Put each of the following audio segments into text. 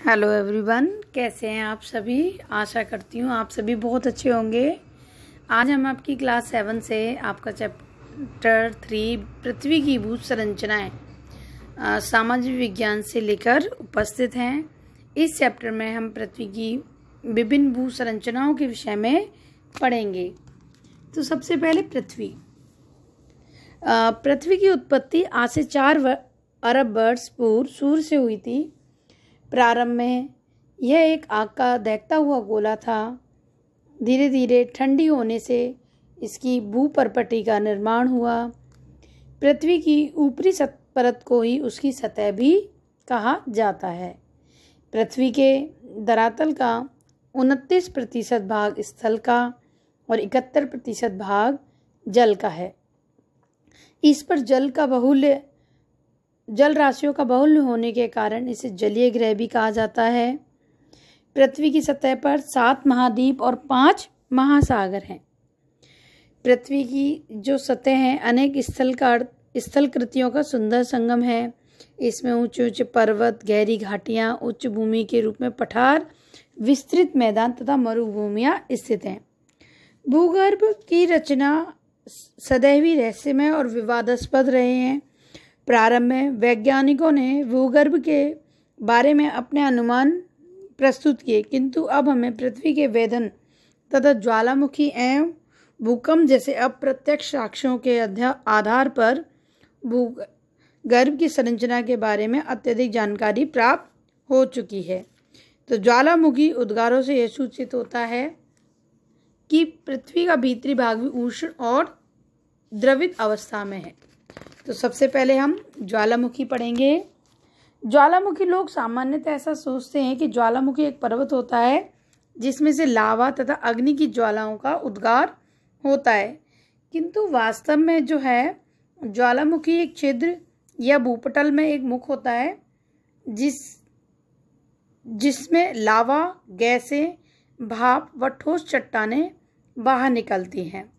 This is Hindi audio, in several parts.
हेलो एवरीवन, कैसे हैं आप सभी। आशा करती हूँ आप सभी बहुत अच्छे होंगे। आज हम आपकी क्लास 7 से आपका चैप्टर 3 पृथ्वी की भू संरचनाएं सामाजिक विज्ञान से लेकर उपस्थित हैं। इस चैप्टर में हम पृथ्वी की विभिन्न भू संरचनाओं के विषय में पढ़ेंगे। तो सबसे पहले पृथ्वी की उत्पत्ति आज से 4 अरब वर्ष पूर्व सूर्य से हुई थी। प्रारंभ में यह एक आग का दहकता हुआ गोला था। धीरे धीरे ठंडी होने से इसकी भूपर्पटी का निर्माण हुआ। पृथ्वी की ऊपरी परत को ही उसकी सतह भी कहा जाता है। पृथ्वी के धरातल का 29% भाग स्थल का और 71% भाग जल का है। इस पर जल राशियों का बाहुल्य होने के कारण इसे जलीय ग्रह भी कहा जाता है। पृथ्वी की सतह पर 7 महाद्वीप और 5 महासागर हैं। पृथ्वी की जो सतह है अनेक स्थल कृतियों का सुंदर संगम है। इसमें ऊंचे ऊंचे पर्वत, गहरी घाटियां, उच्च भूमि के रूप में पठार, विस्तृत मैदान तथा मरुभूमियां स्थित हैं। भूगर्भ की रचना सदैव रहस्यमय और विवादास्पद रहे हैं। प्रारंभ में वैज्ञानिकों ने भूगर्भ के बारे में अपने अनुमान प्रस्तुत किए, किंतु अब हमें पृथ्वी के वेधन तथा ज्वालामुखी एवं भूकंप जैसे अप्रत्यक्ष साक्ष्यों के आधार पर भूगर्भ की संरचना के बारे में अत्यधिक जानकारी प्राप्त हो चुकी है। तो ज्वालामुखी उद्गारों से यह सूचित होता है कि पृथ्वी का भीतरी भाग भी उष्ण और द्रवित अवस्था में है। तो सबसे पहले हम ज्वालामुखी पढ़ेंगे। ज्वालामुखी लोग सामान्यतः ऐसा सोचते हैं कि ज्वालामुखी एक पर्वत होता है जिसमें से लावा तथा अग्नि की ज्वालाओं का उद्गार होता है, किंतु वास्तव में जो है ज्वालामुखी एक छिद्र या भूपटल में एक मुख होता है जिसमें लावा, गैसें, भाप व ठोस चट्टानें बाहर निकलती हैं।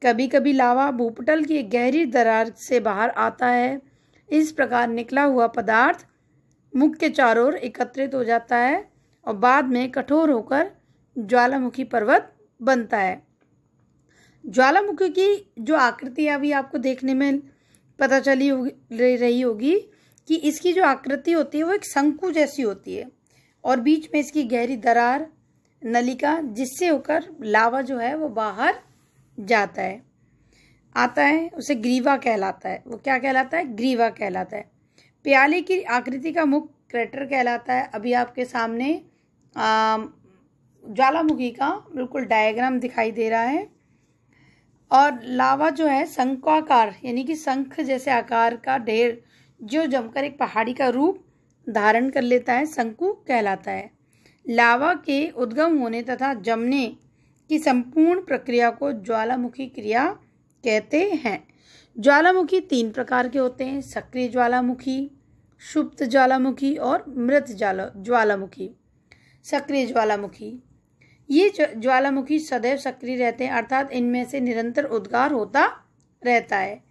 कभी कभी लावा भूपटल की एक गहरी दरार से बाहर आता है। इस प्रकार निकला हुआ पदार्थ मुख के चारों ओर एकत्रित हो जाता है और बाद में कठोर होकर ज्वालामुखी पर्वत बनता है। ज्वालामुखी की जो आकृति अभी आपको देखने में पता चली रही होगी कि इसकी जो आकृति होती है वो एक शंकु जैसी होती है और बीच में इसकी गहरी दरार, नलिका, जिससे होकर लावा जो है वो बाहर जाता है, आता है, उसे ग्रीवा कहलाता है। वो क्या कहलाता है? ग्रीवा कहलाता है। प्याले की आकृति का मुख क्रेटर कहलाता है। अभी आपके सामने ज्वालामुखी का बिल्कुल डायग्राम दिखाई दे रहा है। और लावा जो है शंक्वाकार यानी कि शंख जैसे आकार का ढेर जो जमकर एक पहाड़ी का रूप धारण कर लेता है, शंकु कहलाता है। लावा के उद्गम होने तथा जमने की संपूर्ण प्रक्रिया को ज्वालामुखी क्रिया कहते हैं। ज्वालामुखी 3 प्रकार के होते हैं: सक्रिय ज्वालामुखी, सुप्त ज्वालामुखी और मृत ज्वालामुखी। सक्रिय ज्वालामुखी, ये ज्वालामुखी सदैव सक्रिय रहते हैं, अर्थात इनमें से निरंतर उद्गार होता रहता है।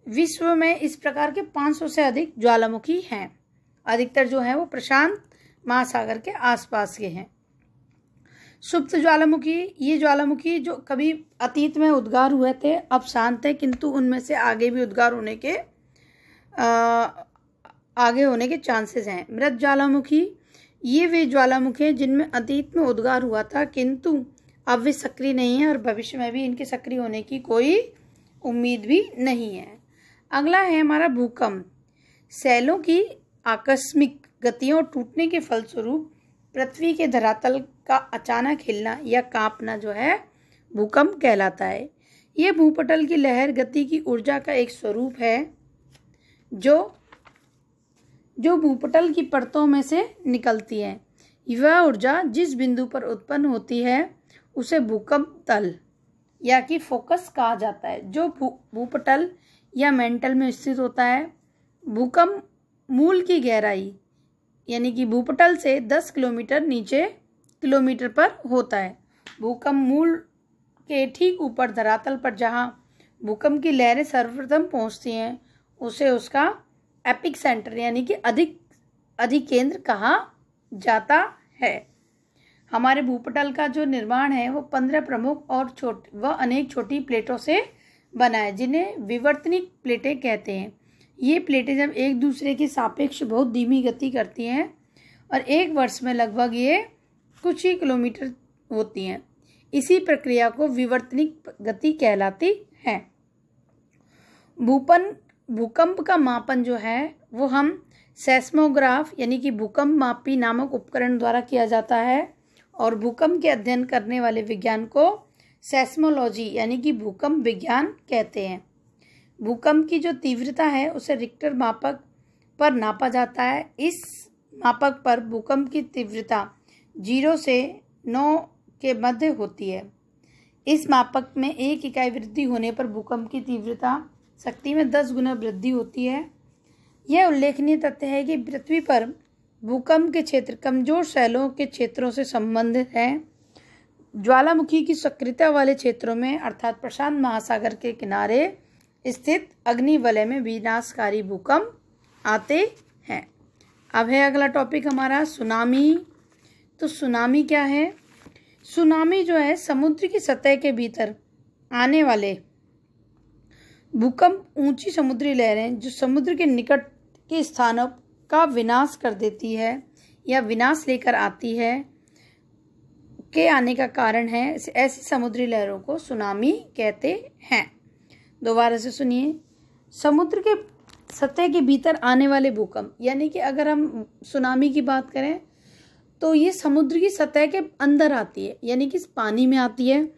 विश्व में इस प्रकार के 500 से अधिक ज्वालामुखी हैं। अधिकतर जो है वो प्रशांत महासागर के आसपास के हैं। सुप्त ज्वालामुखी, ये ज्वालामुखी जो कभी अतीत में उद्गार हुए थे अब शांत है, किंतु उनमें से आगे भी उद्गार होने के चांसेस हैं। मृत ज्वालामुखी, ये वे ज्वालामुखी हैं जिनमें अतीत में उद्गार हुआ था किंतु अब वे सक्रिय नहीं है और भविष्य में भी इनके सक्रिय होने की कोई उम्मीद भी नहीं है। अगला है हमारा भूकंप। शैलों की आकस्मिक गतियों और टूटने के फलस्वरूप पृथ्वी के धरातल का अचानक हिलना या कांपना जो है भूकंप कहलाता है। यह भूपटल की लहर गति की ऊर्जा का एक स्वरूप है जो भूपटल की परतों में से निकलती है। वह ऊर्जा जिस बिंदु पर उत्पन्न होती है उसे भूकंप तल या कि फोकस कहा जाता है, जो भूपटल या मेंटल में स्थित होता है। भूकंप मूल की गहराई यानी कि भूपटल से 10 किलोमीटर पर होता है। भूकंप मूल के ठीक ऊपर धरातल पर जहां भूकंप की लहरें सर्वप्रथम पहुंचती हैं उसे उसका एपिक सेंटर यानी कि अधिक केंद्र कहा जाता है। हमारे भूपटल का जो निर्माण है वो 15 प्रमुख और अनेक छोटी प्लेटों से बना है, जिन्हें विवर्तनिक प्लेटें कहते हैं। ये प्लेटें जब एक दूसरे के सापेक्ष बहुत धीमी गति करती हैं और एक वर्ष में लगभग ये कुछ ही किलोमीटर होती हैं, इसी प्रक्रिया को विवर्तनिक गति कहलाती है। भूकंप का मापन जो है वो हम सेस्मोग्राफ यानी कि भूकंप मापी नामक उपकरण द्वारा किया जाता है, और भूकंप के अध्ययन करने वाले विज्ञान को सेस्मोलॉजी यानी कि भूकंप विज्ञान कहते हैं। भूकंप की जो तीव्रता है उसे रिक्टर मापक पर नापा जाता है। इस मापक पर भूकंप की तीव्रता 0 से 9 के मध्य होती है। इस मापक में 1 इकाई वृद्धि होने पर भूकंप की तीव्रता शक्ति में 10 गुना वृद्धि होती है। यह उल्लेखनीय तथ्य है कि पृथ्वी पर भूकंप के क्षेत्र कमजोर शैलों के क्षेत्रों से संबंधित हैं। ज्वालामुखी की सक्रियता वाले क्षेत्रों में अर्थात प्रशांत महासागर के किनारे स्थित अग्निवलय में विनाशकारी भूकंप आते हैं। अब है अगला टॉपिक हमारा सुनामी। तो सुनामी क्या है? सुनामी जो है समुद्र की सतह के भीतर आने वाले भूकंप ऊंची समुद्री लहरें जो समुद्र के निकट के स्थानों का विनाश कर देती है या विनाश लेकर आती है के आने का कारण है। ऐसी समुद्री लहरों को सुनामी कहते हैं। दोबारा से सुनिए, समुद्र के सतह के भीतर आने वाले भूकंप, यानी कि अगर हम सुनामी की बात करें तो ये समुद्र की सतह के अंदर आती है, यानी कि पानी में आती है,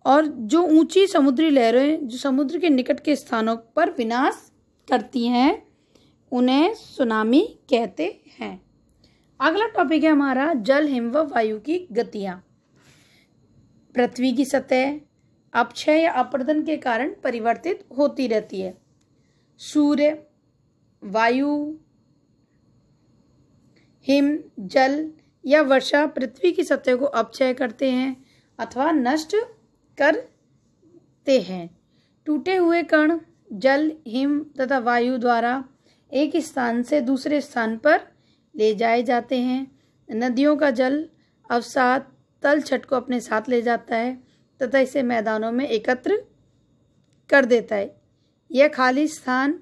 और जो ऊंची समुद्री लहरें जो समुद्र के निकट के स्थानों पर विनाश करती हैं उन्हें सुनामी कहते हैं। अगला टॉपिक है हमारा जल, हिम व वायु की गतियां। पृथ्वी की सतह अपक्षय या अपरदन के कारण परिवर्तित होती रहती है। सूर्य, वायु, हिम, जल या वर्षा पृथ्वी की सतह को अपक्षय करते हैं अथवा नष्ट करते हैं। टूटे हुए कण जल, हिम तथा वायु द्वारा एक स्थान से दूसरे स्थान पर ले जाए जाते हैं। नदियों का जल अवसाद तलछट को अपने साथ ले जाता है तथा इसे मैदानों में एकत्र कर देता है। यह खाली स्थान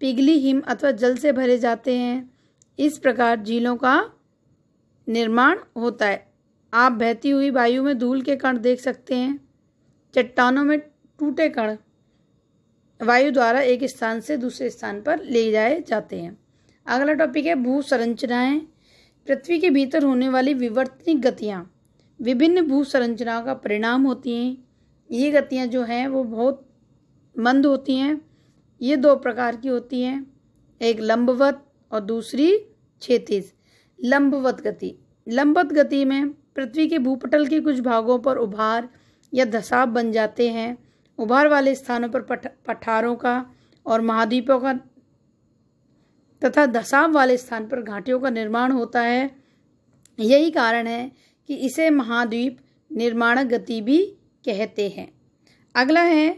पिघली हिम अथवा जल से भरे जाते हैं। इस प्रकार झीलों का निर्माण होता है। आप बहती हुई वायु में धूल के कण देख सकते हैं। चट्टानों में टूटे कण वायु द्वारा एक स्थान से दूसरे स्थान पर ले जाए जाते हैं। अगला टॉपिक है भू संरचनाएं। पृथ्वी के भीतर होने वाली विवर्तनिक गतियां विभिन्न भू संरचनाओं का परिणाम होती हैं। ये गतियां जो हैं वो बहुत मंद होती हैं। ये 2 प्रकार की होती हैं, एक लंबवत और दूसरी क्षैतिज। लंबवत गति में पृथ्वी के भूपटल के कुछ भागों पर उभार या धसाव बन जाते हैं। उभार वाले स्थानों पर पठारों का और महाद्वीपों का तथा धसाव वाले स्थान पर घाटियों का निर्माण होता है। यही कारण है कि इसे महाद्वीप निर्माणक गति भी कहते हैं। अगला है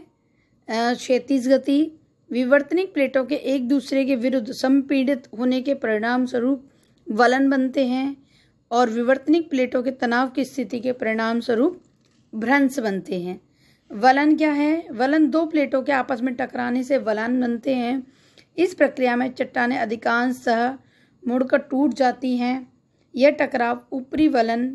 क्षैतिज गति। विवर्तनिक प्लेटों के एक दूसरे के विरुद्ध संपीड़ित होने के परिणाम स्वरूप वलन बनते हैं और विवर्तनिक प्लेटों के तनाव की स्थिति के परिणाम स्वरूप भ्रंश बनते हैं। वलन क्या है? वलन 2 प्लेटों के आपस में टकराने से वलन बनते हैं। इस प्रक्रिया में चट्टानें अधिकांशतः मुड़कर टूट जाती हैं। यह टकराव ऊपरी वलन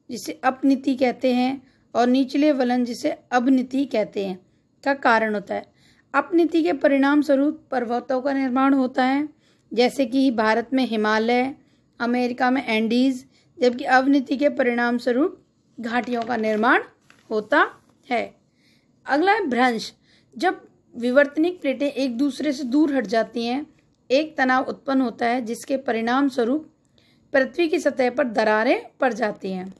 जिसे अपनीति कहते हैं और निचले वलन जिसे अवनीति कहते हैं का कारण होता है। अपनीति के परिणाम स्वरूप पर्वतों का निर्माण होता है, जैसे कि भारत में हिमालय, अमेरिका में एंडीज, जबकि अवनीति के परिणाम स्वरूप घाटियों का निर्माण होता है। अगला है भ्रंश। जब विवर्तनिक प्लेटें एक दूसरे से दूर हट जाती हैं, एक तनाव उत्पन्न होता है जिसके परिणाम स्वरूप पृथ्वी की सतह पर दरारें पड़ जाती हैं।